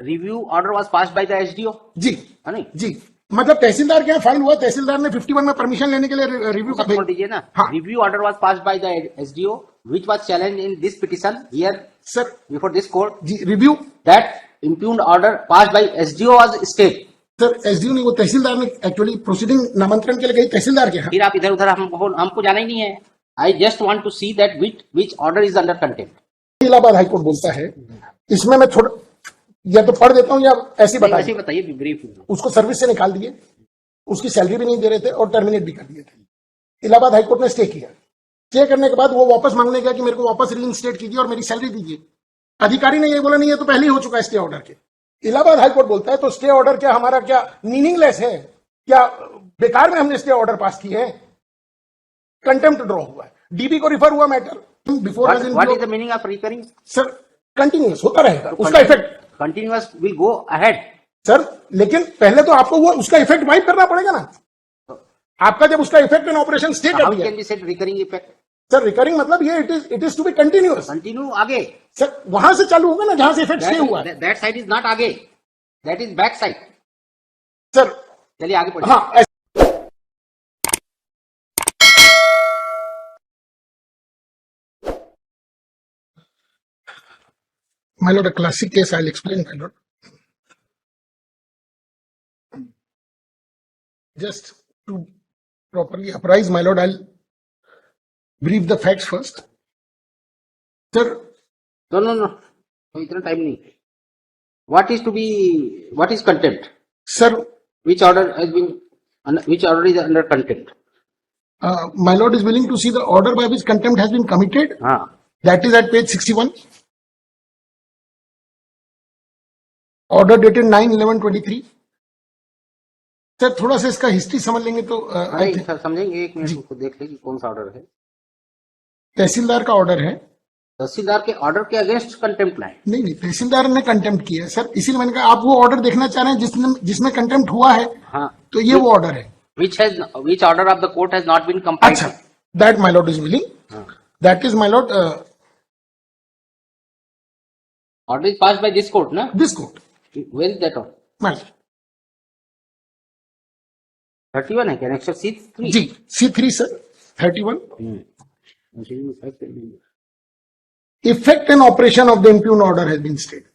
Review order was passed by the SDO. जी है नहीं जी, मतलब तहसीलदार के यहाँ फाइल हुआ, तहसीलदार ने 51 में परमिशन लेने के लिए रिव्यू का छोड़ दीजिए ना। हाँ। Review order was passed by the SDO which was challenged in this petition here sir before this court. जी, review that impugned order passed by SDO was stayed। Sir SDO नहीं, वो तहसीलदार ने एक्चुअली प्रोसीडिंग नामांतरण के लिए गई तहसीलदार के यहाँ। फिर आप इधर उधर हमको जाना ही नहीं है। I just want to see that which order is under contempt। Allahabad high court बोलता है, इसमें मैं थोड़ा या तो पढ़ देता हूँ या ऐसे बताइए ब्रीफ। उसको सर्विस से निकाल दिए, उसकी सैलरी भी नहीं दे रहे थे और टर्मिनेट भी कर दिए थे। इलाहाबाद हाईकोर्ट ने स्टे किया। स्टे करने के बाद वो वापस मांगने गया कि मेरे को वापस रीइंस्टेट कीजिए और मेरी सैलरी दीजिए। अधिकारी ने ये बोला नहीं, ये तो पहले ही हो चुका है स्टे ऑर्डर के। इलाहाबाद हाईकोर्ट बोलता है तो स्टे ऑर्डर क्या हमारा क्या मीनिंगलेस है, क्या बेकार में हमने स्टे ऑर्डर पास किए हैं? कंटेम्प्ट ड्रॉ हुआ है, डीबी को रिफर हुआ matter before. What is the meaning of recurring? Sir continuous होता रहेगा, उसका effect continuous will go ahead sir, लेकिन पहले तो आपको वो उसका इफेक्ट वाइप करना पड़ेगा ना। आपका जब उसका इफेक्ट इन ऑपरेशन स्टे कर दिया, can be said recurring effect? Sir recurring मतलब ये it is to be continuous. Continue आगे सर वहां से चालू होगा ना जहां से इफेक्ट स्टे हुआ। दैट साइड इज नॉट आगे, that is back side. Sir चलिए आगे पढ़िए। हाँ, my lord, a classic case, I'll explain, my lord. Just to properly apprise, my lord, I'll brief the facts first. Sir, no, इतना time नहीं। What is contempt? Sir, which order is under contempt? My lord is willing to see the order by which contempt has been committed. That is at page 61. Order dated 9/11/23। Sir थोड़ा सा इसका history समझ लेंगे तो समझेंगे। एक minute को देख लेंगे कौन सा ऑर्डर है। तहसीलदार का ऑर्डर है। तहसीलदार के ऑर्डर के अगेंस्ट कंटेम्प्ट लाए? नहीं, तहसीलदार ने कंटेम्प्ट किया है सर, इसीलिए मैंने कहा आप वो ऑर्डर देखना चाह रहे हैं जिसमें कंटेम्प्ट हुआ है। हाँ, तो ये वो ऑर्डर है which order of the court has not been complied? अच्छा, that my lord is willing, that is my lord. Order is passed by this court ना? This court. Where is that order? Ma'am 31 है क्या? Next C3? जी C3 sir 31। Effect and operation of the impugned order has been stated.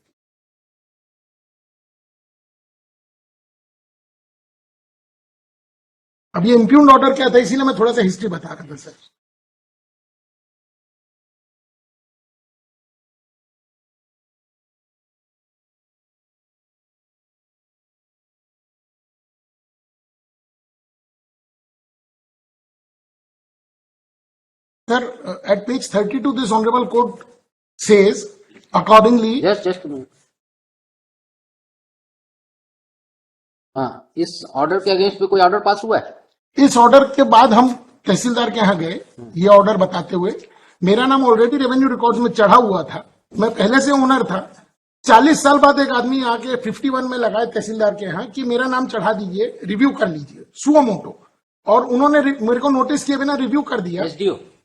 अब ये impugned order क्या था, इसीलिए मैं थोड़ा सा हिस्ट्री बता रहा था sir. Sir, at page 32, this honorable court says, accordingly. Just a minute. हाँ, इस ऑर्डर के अगेंस्ट में कोई ऑर्डर पास हुआ है? इस ऑर्डर के बाद हम तहसीलदार के यहाँ गए, ये ऑर्डर बताते हुए मेरा नाम ऑलरेडी रेवेन्यू रिकॉर्ड्स में चढ़ा हुआ था, मैं पहले से ओनर था। 40 साल बाद एक आदमी आके 51 में लगाए तहसीलदार के यहाँ कि मेरा नाम चढ़ा दीजिए, रिव्यू कर लीजिए सुओ मोटो, और उन्होंने मेरे को नोटिस किए बिना रिव्यू कर दिया।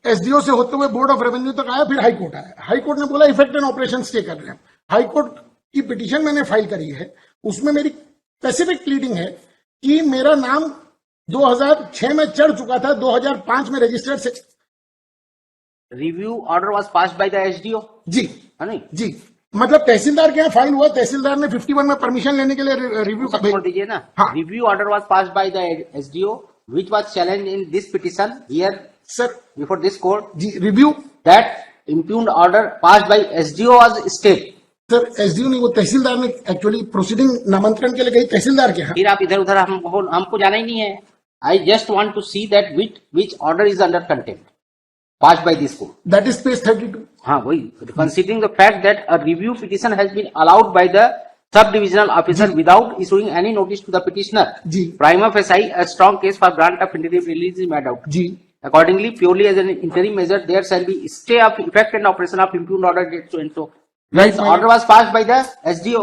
एसडीओ से होते हुए बोर्ड ऑफ रेवेन्यू तक आया, फिर हाईकोर्ट आया। हाईकोर्ट ने बोला इफेक्ट एंड ऑपरेशन स्टे कर रहे हैं। हाईकोर्ट की पिटीशन मैंने फाइल करी है, उसमें मेरी स्पेसिफिक प्लीडिंग है कि मेरा नाम 2006 में चढ़ चुका था, 2005 में रजिस्टर्ड से। Review order was passed by the SDO. जी है नहीं जी, मतलब तहसीलदार के यहाँ फाइल हुआ, तहसीलदार ने 51 में परमिशन लेने के लिए रिव्यू का छोड़ दीजिए ना। हाँ। Review order was passed by the SDO which was challenged in this petition here sir before this court. जी, review that impugned order passed by SDO was stayed। Sir SDO नहीं, वो तहसीलदार ने एक्चुअली प्रोसीडिंग नामांतरण के लिए गई तहसीलदार के यहाँ। फिर आप इधर उधर हमको जाना ही नहीं है। I just want to see that which order is under contempt passed by this court। That is page 32। हाँ वही, considering the fact that a review petition has been allowed by the sub-divisional officer without issuing any notice to the petitioner, prima facie a strong case for grant of interim release is made out। Accordingly, purely as an interim measure, there shall be stay of effect and operation of impugned order date so and so। Right. This order was passed by the SDO।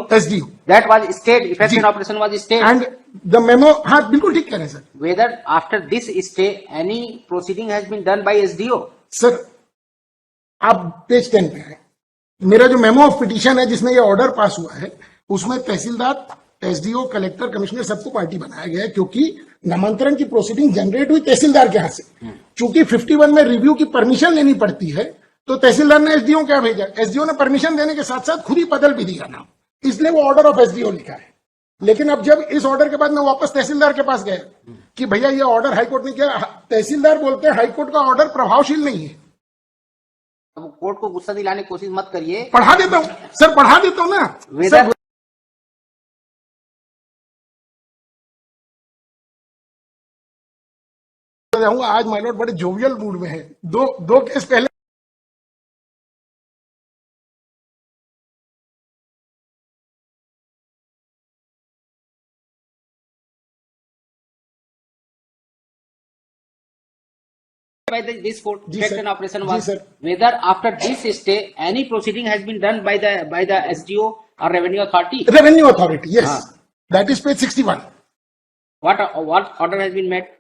That was stayed, effect and operation was stayed। And the memo, हाँ बिल्कुल ठीक कह रहे हैं sir. Whether after this stay any proceeding has been done by SDO? Sir आप page 10 पे हैं। मेरा जो मेमो ऑफ पिटीशन है जिसमें ये ऑर्डर पास हुआ है उसमें तहसीलदार, एसडीओ, कलेक्टर, कमिश्नर सबको पार्टी बनाया गया है, क्योंकि नामांतरण की प्रोसीडिंग जनरेट हुई तहसीलदार के हाथ से। चूंकि 51 में रिव्यू की परमिशन लेनी पड़ती है, तो तहसीलदार ने एसडीओ क्या भेजा, एसडीओ ने परमिशन देने के साथ साथ खुद ही बदल भी दिया नाम, इसलिए वो ऑर्डर ऑफ एसडीओ लिखा है। लेकिन अब जब इस ऑर्डर के बाद मैं वापस तहसीलदार के पास गया कि भैया ये ऑर्डर हाईकोर्ट ने किया, तहसीलदार बोलते हैं हाईकोर्ट का ऑर्डर प्रभावशील नहीं है। अब कोर्ट को गुस्सा दिलाने की कोशिश मत करिए। पढ़ा देता हूं सर, पढ़ा देता हूं ना वेदर जाऊंगा। आज माय लॉर्ड बड़े जोवियल मूड में है। दो केस पहले by this court जी checked सर, and operation जी was sir. whether after this stay any proceeding has been done by the SDO or revenue authority. Revenue authority, yes, हाँ। That is page 61। What order has been made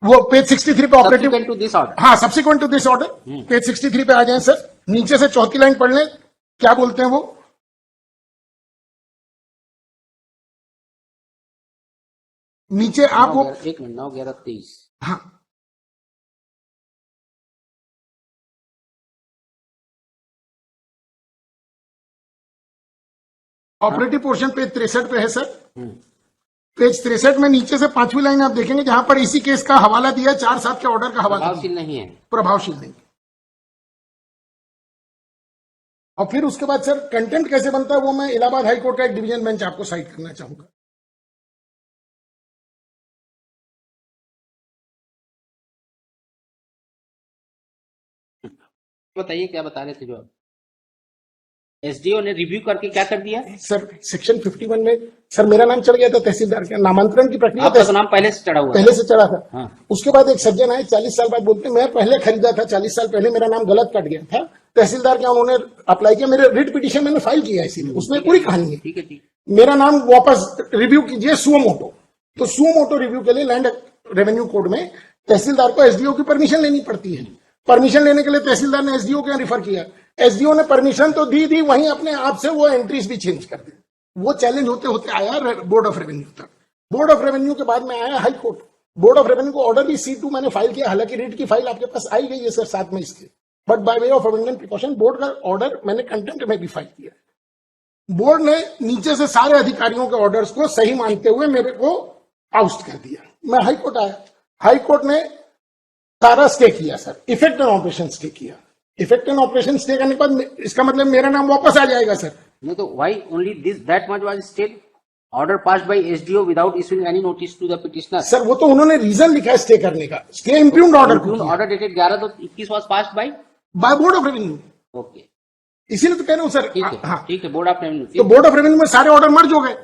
वो page 63 पे operative, subsequent to this order? हाँ, subsequent to this order page 63 पे आ जाए sir. नीचे से चौथी line पढ़ लें, क्या बोलते हैं वो, नीचे आप वो, 9/11/23। हाँ, ऑपरेटिव पोर्शन पेज 63 पे है सर। पेज 63 में नीचे से पांचवी लाइन आप देखेंगे जहां पर इसी केस का हवाला दिया है, 4/7 के ऑर्डर का हवाला दिया, प्रभावशील नहीं है। प्रभावशील नहीं। और फिर उसके बाद सर कंटेंट कैसे बनता है वो मैं इलाहाबाद हाईकोर्ट का एक डिवीजन बेंच आपको साइट करना चाहूंगा। बताइए क्या बता रहे थे जो एसडीओ ने रिव्यू करके क्या कर दिया? सर सेक्शन 51 में सर मेरा नाम चढ़ गया था तहसीलदार के नामांतरण की प्रक्रिया, आपका तो नाम पहले से चढ़ा हुआ पहले से चढ़ा था। हाँ। उसके बाद एक सज्जन आए 40 साल बाद, बोलते मैं पहले खरीदा था, 40 साल पहले मेरा नाम गलत कट गया था, तहसीलदार क्या उन्होंने अप्लाई किया, मेरे रिट पिटीशन मैंने फाइल किया, इसीलिए उसमें पूरी कहानी है। ठीक है, ठीक। मेरा नाम वापस रिव्यू कीजिए सुओ मोटो, तो सुओ मोटो रिव्यू के लिए लैंड रेवेन्यू कोड में तहसीलदार को एसडीओ की परमिशन लेनी पड़ती है। परमिशन लेने के लिए तहसीलदार ने एसडीओ के रिफर किया, एसडीओ ने परमिशन तो दी वहीं अपने आप से वो एंट्रीज भी चेंज कर दी। वो चैलेंज होते होते आया बोर्ड ऑफ रेवेन्यू तक। बोर्ड ऑफ रेवेन्यू के बाद में आया high court. Board of revenue को ऑर्डर भी C2 मैंने फाइल किया, हालांकि रिट की फाइल आपके पास आई गई है सर साथ में इसके, but by way of amendment precaution board का ऑर्डर मैंने कंटेम्प्ट में भी फाइल किया। बोर्ड ने नीचे से सारे अधिकारियों के ऑर्डर्स को सही मानते हुए मेरे को आउस्ट कर दिया। मैं हाई कोर्ट आया, हाई कोर्ट ने सारा स्टे किया sir, effect and operation stay किया। इफेक्ट एंड ऑपरेशन स्टे करने के बाद इसका मतलब मेरा नाम वापस आ जाएगा सर। नहीं तो why only this that much was stayed order passed by SDO without issuing any notice to the petitioner. Sir वो तो उन्होंने रीजन लिखा है स्टे करने का, stay impugned order, order dated 11/21 was passed by board of revenue. Okay, इसीलिए तो कह रहा हूं सर। ठीक है, हाँ, ठीक है, बोर्ड ऑफ रेवेन्यू। तो बोर्ड ऑफ रेवेन्यू में सारे ऑर्डर मर्ज हो गए,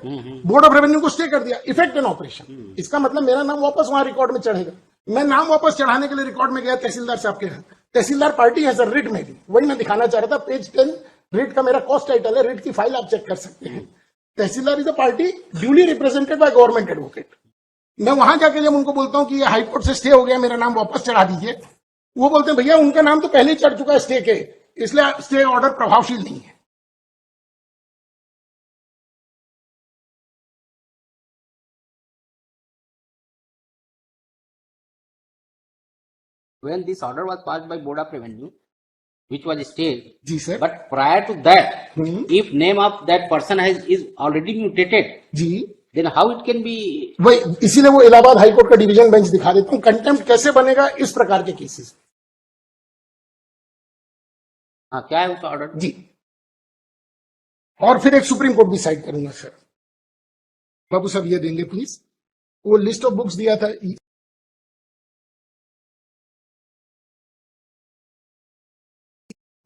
बोर्ड ऑफ रेवेन्यू को स्टे कर दिया, इफेक्ट एंड ऑपरेशन। इसका मतलब मेरा नाम वापस वहां रिकॉर्ड में चढ़ेगा। मैं नाम वापस चढ़ाने के लिए रिकॉर्ड में गया तहसीलदार साहब के यहाँ, तहसीलदार पार्टी है सर रिट में भी, वही मैं दिखाना चाह रहा था। पेज 10 रिट का मेरा कॉस्ट टाइटल है, रिट की फाइल आप चेक कर सकते हैं। Tehsildar is a party duly represented by government advocate. मैं वहां जाके जब उनको बोलता हूं कि ये हाईकोर्ट से स्टे हो गया, मेरा नाम वापस चढ़ा दीजिए, वो बोलते हैं भैया उनका नाम तो पहले ही चढ़ चुका है स्टे के, इसलिए स्टे ऑर्डर प्रभावशील नहीं है। When this order was passed by board of revenue which was stayed, जी sir. but prior to that if name of that person is already mutated, जी, then how it can be? वही, इसीलिए वो Allahabad high court का division bench दिखा देता हूं, contempt कैसे बनेगा इस प्रकार के केसेस। हाँ, क्या है उसका ऑर्डर? जी, और फिर एक सुप्रीम कोर्ट भी साइड करूंगा सर। बाबू साहब ये देंगे प्लीज, वो लिस्ट ऑफ बुक्स दिया था।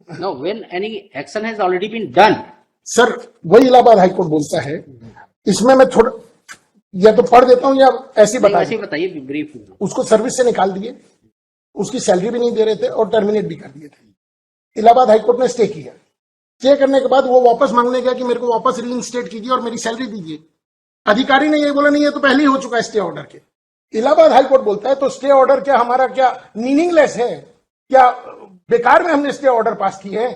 No, when any action has already been done. Sir वही इलाहाबाद हाईकोर्ट बोलता है, इसमें मैं थोड़ा या तो पढ़ देता हूं या ऐसे बताइए ब्रीफ। उसको सर्विस से निकाल दिए, उसकी सैलरी भी नहीं दे रहे थे और टर्मिनेट भी कर दिए थे। इलाहाबाद हाईकोर्ट ने स्टे किया, स्टे करने के बाद वो वापस मांगने गया कि मेरे को वापस रीइंस्टेट कीजिए और मेरी सैलरी दीजिए। अधिकारी ने ये बोला नहीं, ये तो पहले ही हो चुका है स्टे ऑर्डर के। इलाहाबाद हाईकोर्ट बोलता है तो स्टे ऑर्डर क्या हमारा क्या मीनिंगलेस है, क्या बेकार में हमने स्टे ऑर्डर पास किए हैं?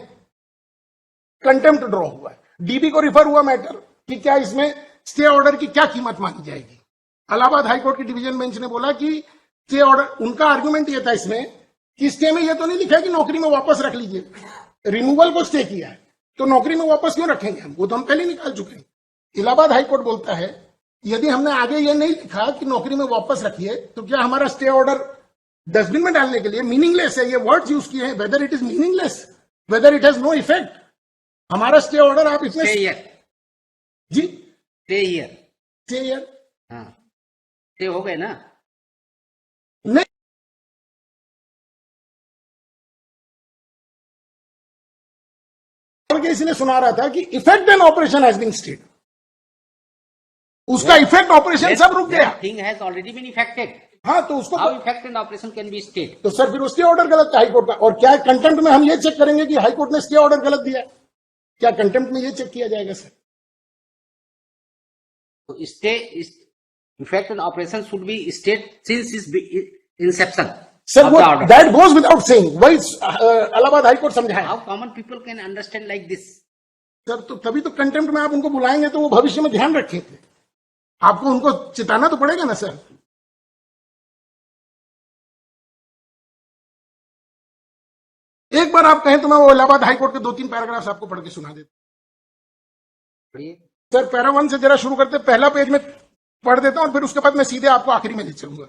कंटेम्प्ट ड्रॉ हुआ है, डीबी को रिफर हुआ मैटर कि क्या इसमें स्टे ऑर्डर की क्या कीमत मानी जाएगी। इलाहाबाद हाईकोर्ट की डिवीजन बेंच ने बोला कि स्टे ऑर्डर, उनका आर्गुमेंट ये था इसमें कि स्टे में ये तो नहीं लिखा है कि नौकरी में वापस रख लीजिए, रिमूवल को स्टे किया है तो नौकरी में वापस क्यों रखेंगे हम, वो तो हम पहले निकाल चुके हैं। इलाहाबाद हाईकोर्ट बोलता है यदि हमने आगे ये नहीं लिखा कि नौकरी में वापस रखिए तो क्या हमारा स्टे ऑर्डर डस्टबिन में डालने के लिए मीनिंगलेस है। ये वर्ड्स यूज किए हैं, whether it is meaningless, whether it has no effect. हमारा स्टे ऑर्डर आप इसमें स्टे हियर, जी स्टे हियर, स्टे हियर हाँ स्टे हो गए ना। नहीं, इसलिए सुना रहा था कि effect and operation has been stayed, उसका इफेक्ट ऑपरेशन सब रुक गया। Thing has already been effected, हाँ तो उसको how effect and operation can be stayed. तो सर फिर उसके ऑर्डर गलत है हाईकोर्ट का। और क्या कंटेम्प्ट में हम ये चेक करेंगे कि हाईकोर्ट ने स्टे ऑर्डर गलत दिया है? क्या कंटेम्प्ट में ये चेक किया जाएगा सर? तो stay effect and operation should be state since Inception sir वो दैट गोज विदाउट सेइंग, वही इलाहाबाद हाईकोर्ट समझाया। How common people can understand like this. Sir तो तभी तो कंटेम्प्ट में आप उनको बुलाएंगे तो वो भविष्य में ध्यान रखेंगे, आपको उनको चिताना तो पड़ेगा ना सर। एक बार आप कहें तो मैं वो इलाहाबाद हाईकोर्ट के 2-3 पैराग्राफ्स आपको पढ़ के सुना देता हूं। सर पैरा 1 से जरा शुरू करते, पहला पेज में पढ़ देता हूं और फिर उसके बाद मैं सीधे आपको आखिरी में ले चलूंगा।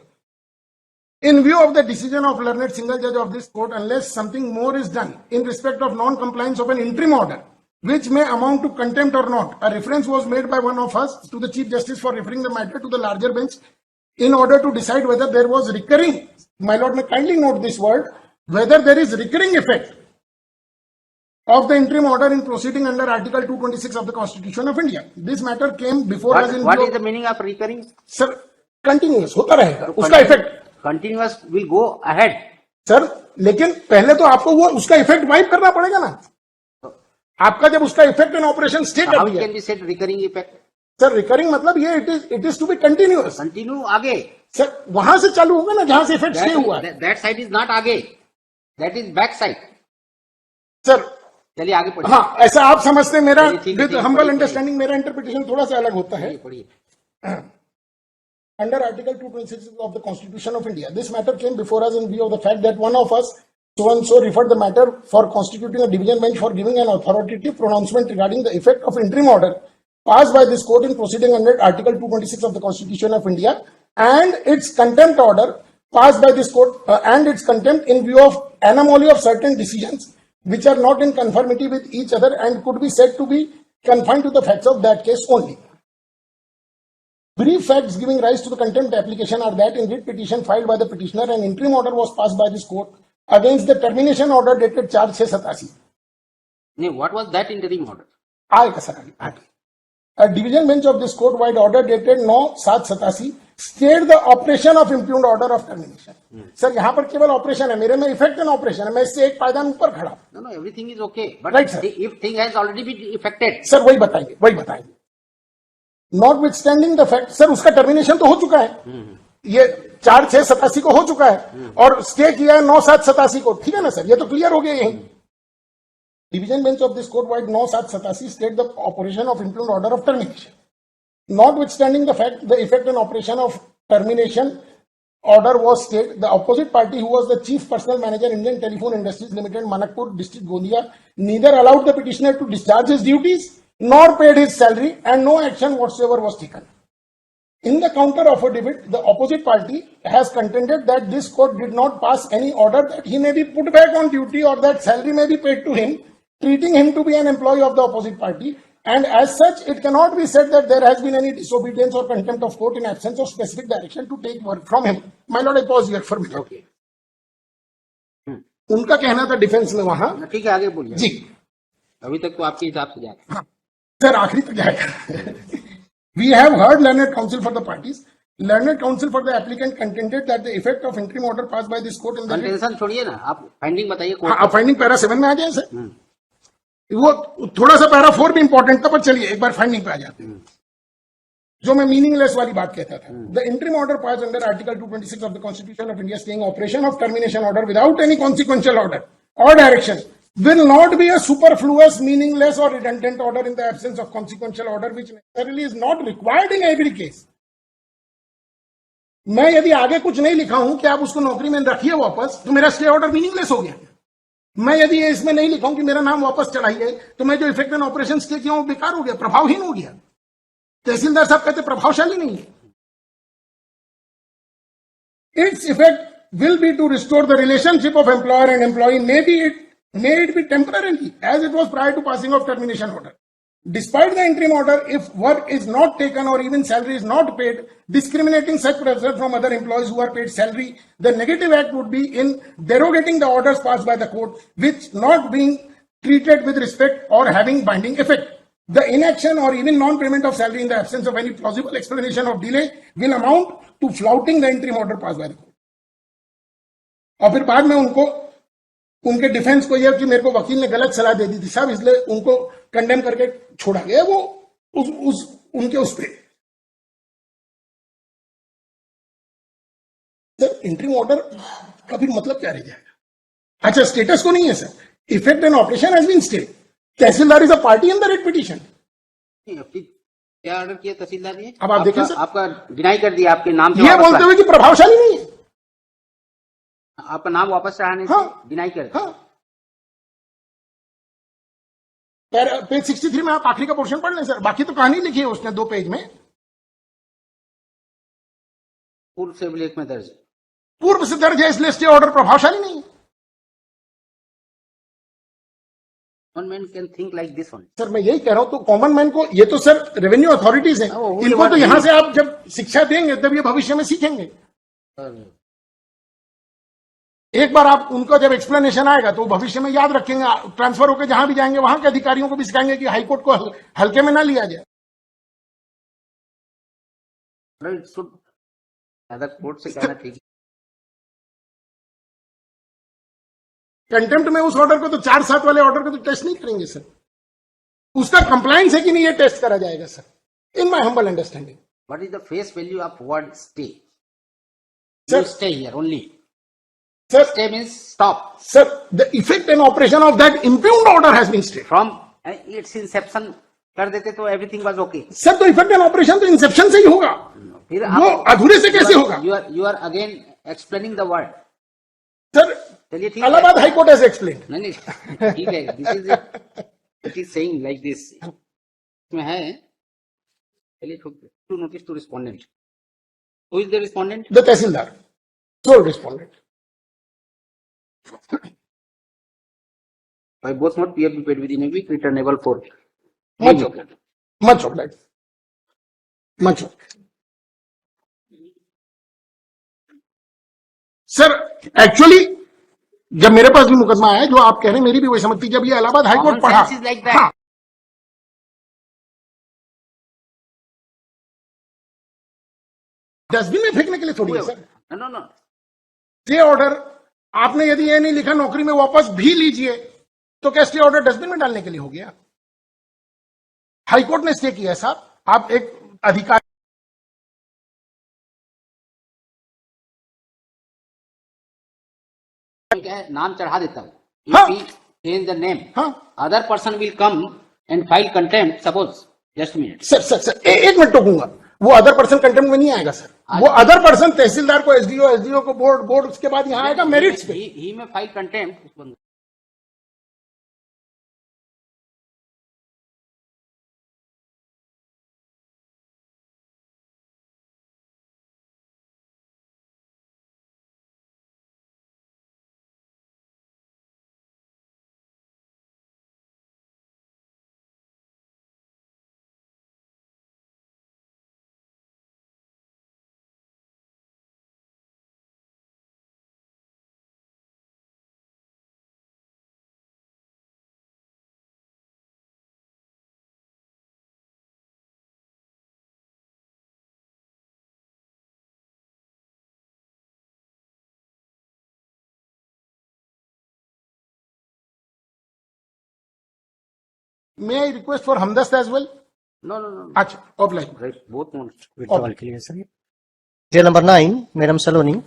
In view of the decision of learned single judge of this court, unless something more is done in respect of non-compliance of an interim order, which may amount to contempt or not, a reference was made by one of us to the Chief Justice for referring the matter to the larger bench in order to decide whether there was recurring, my lord may kindly note this word, whether there is recurring effect of the interim order in proceeding under Article 226 of the Constitution of India. This matter came before us in what view is the meaning of recurring? Sir, continuous होता रहेगा, उसका effect continuous will go ahead sir, लेकिन पहले तो आपको वो उसका effect wipe करना पड़ेगा ना। आपका जब उसका इफेक्ट एंड ऑपरेशन स्टे कर दिया, can be said recurring effect. Sir recurring मतलब ये it is to be continuous, continue आगे सर वहां से चालू होगा ना जहां से इफेक्ट स्टे हुआ। दैट साइड इज नॉट आगे, that is back side. Sir चलिए आगे पढ़िए। हाँ ऐसा आप समझते हैं, मेरा विद हम्बल पढ़िए। अंडरस्टैंडिंग मेरा इंटरप्रिटेशन थोड़ा सा अलग होता है। पढ़िए। Under Article 226 of the Constitution of India, this matter came before us in view of the fact that one of us, so and so, referred the matter for constituting a division bench for giving an authoritative pronouncement regarding the effect of interim order passed by this court in proceeding under Article 226 of the Constitution of India and its contempt order passed by this court and its contempt in view of anomaly of certain decisions which are not in conformity with each other and could be said to be confined to the facts of that case only. Brief facts giving rise to the contempt application are that in writ petition filed by the petitioner, an interim order was passed by this court against the termination order dated 4/6/87. What was that interim order? आएगा sir आगे। A division bench of this court wide order dated 9/7/87 stayed the operation of impugned order of termination. Sir यहाँ पर केवल operation है, मेरे में effect and operation है, मैं इससे एक पायदान ऊपर खड़ा हूं। No, everything is okay. But Right, sir. if thing has already been affected. Sir वही बताएंगे। Not with standing the fact, sir उसका टर्मिनेशन तो हो चुका है, ये 4/6/87 को हो चुका है और स्टे किया है 9/7/87 को, ठीक है ना सर, ये तो क्लियर हो गया यही। Division bench of this court vide 9/7/87 stayed the operation of impugned order of termination, notwithstanding the fact the effect and operation of termination order was stayed. The opposite party, who was the chief personal manager Indian Telephone Industries Limited, Manakpur district, Gondia, neither allowed the petitioner to discharge his duties nor paid his salary, and no action whatsoever was taken. In the counter affidavit, the opposite party has contended that this court did not pass any order that he may be put back on duty or that salary may be paid to him, treating him to be an employee of the opposite party, and as such, it cannot be said that there has been any disobedience or contempt of court in absence of specific direction to take work from him. My lord, I pause here for a minute. Okay. उनका कहना था defence में वहां, ठीक है आगे बोलिए जी। अभी तक तो आपके हिसाब से जाएगा। सर आखिरी तक जाएगा। We have heard learned counsel for the parties. Learned counsel for the applicant contended that the effect of interim order passed by this court in the tension छोड़िए ना, आप फाइंडिंग बताइए। आप फाइंडिंग पैरा 7 में आ जाए सर, वो थोड़ा सा पैरा 4 भी इंपॉर्टेंट था, पर चलिए एक बार फाइंडिंग पे आ जाते हैं, जो मैं मीनिंगलेस वाली बात कहता था। The interim order pass under article 226 of the constitution of India staying operation of termination order without any consequential order और direction will not be a superfluous, meaningless or redundant order in the absence of consequential order which necessarily is not required in every case. मैं यदि आगे कुछ नहीं लिखा हूं कि आप उसको नौकरी में रखिए वापस, तो मेरा स्टे ऑर्डर मीनिंगलेस हो गया। मैं यदि इसमें नहीं लिखा हूं कि मेरा नाम वापस चढ़ाइए, तो मैं जो इफेक्ट एंड ऑपरेशन स्टे किया हूं बेकार हो गया, प्रभावहीन हो गया। तहसीलदार साहब कहते प्रभावशाली नहीं है। Its effect will be to restore the relationship of employer and employee. May it be temporarily, as it was prior to passing of termination order. Despite the interim order, if work is not taken or even salary is not paid, discriminating such persons from other employees who are paid salary, the negative act would be in derogating the orders passed by the court, which not being treated with respect or having binding effect. The inaction or even non-payment of salary in the absence of any plausible explanation of delay will amount to flouting the interim order passed by the court. और फिर बाद में उनको उनके defence को यह कि मेरे को वकील ने गलत सलाह दे दी थी साहब, इसलिए उनको कंडेम करके छोड़ा गया। वो उनके उस पे सर इंट्रीम ऑर्डर का फिर मतलब क्या रह जाएगा? अच्छा, स्टेटस को नहीं है sir, effect and operation has been stay. तहसीलदार is a party in the writ petition. क्या ऑर्डर किया तहसीलदार ने? अब आप देखिए सर, आपका डिनाई कर दिया, आपके नाम से ये बोलते हुए कि प्रभावशाली नहीं है, आपका नाम वापस चढ़ाने हाँ, से डिनाई कर दिया। हाँ। पेज 63 में आप आखिरी का पोर्शन पढ़ लें सर, बाकी तो कहानी लिखी है उसने 2 पेज में। पूर्व से अभिलेख में दर्ज, पूर्व से दर्ज है, इसलिए स्टे ऑर्डर प्रभावशाली नहीं है। One man can think like this one. Sir मैं यही कह रहा हूं, तो कॉमन मैन को, ये तो सर रेवेन्यू अथॉरिटीज हैं, इनको तो यहां से आप जब शिक्षा देंगे तब ये भविष्य में सीखेंगे। एक बार आप उनको जब एक्सप्लेनेशन आएगा तो भविष्य में याद रखेंगे, ट्रांसफर होकर जहां भी जाएंगे वहां के अधिकारियों को भी सिखाएंगे कि हाईकोर्ट को हल्के में ना लिया जाए। कोर्ट से कहना ठीक। कंटेम्प्ट में उस ऑर्डर को तो 4-7 वाले ऑर्डर को तो टेस्ट नहीं करेंगे सर, उसका कंप्लायंस है कि नहीं ये टेस्ट करा जाएगा sir, in my humble understanding. What is the face value of word stay? Sir, stay here only. Sir, Stay means stop. Sir, the effect and operation of that impugned order has been stayed. From its inception कर देते तो everything was okay. Sir तो effect and operation तो Inception से ही होगा, फिर वो अधूरे से कैसे होगा? You are again explaining the word. Sir चलिए ठीक है। Allahabad high court has explain. नहीं ठीक है, this is it is saying like this में है। चलिए to notice to respondent. Who is the respondent? The tehsildar, sole respondent. By both mode, PF be paid within a week, returnable for Much of that. Much of that. Sir actually जब मेरे पास भी मुकदमा आया, जो आप कह रहे हैं मेरी भी वही समझ थी, जब ये इलाहाबाद हाईकोर्ट पढ़ा, Common sense is like that. हाँ, डस्टबिन में फेंकने के लिए थोड़ी है सर। No. स्टे ऑर्डर आपने यदि ये नहीं लिखा नौकरी में वापस भी लीजिए, तो क्या स्टे ऑर्डर डस्टबिन में डालने के लिए हो गया? हाईकोर्ट ने स्टे किया है साहब, आप एक अधिकारी क्या है, नाम चढ़ा देता हूँ। हाँ। If we change the name, हाँ। other person will come and file contempt. Suppose, just a minute. Sir एक मिनट टोकूंगा, वो अदर पर्सन कंटेम्प्ट में नहीं आएगा सर, वो अदर पर्सन तहसीलदार को एसडीओ को बोर्ड उसके बाद यहाँ आएगा मेरिट्स पे। He may file contempt. May I request for Hamdast as well? No. अच्छा, offline. Right, both ones. Okay. Jail number 9, Madam Saloni.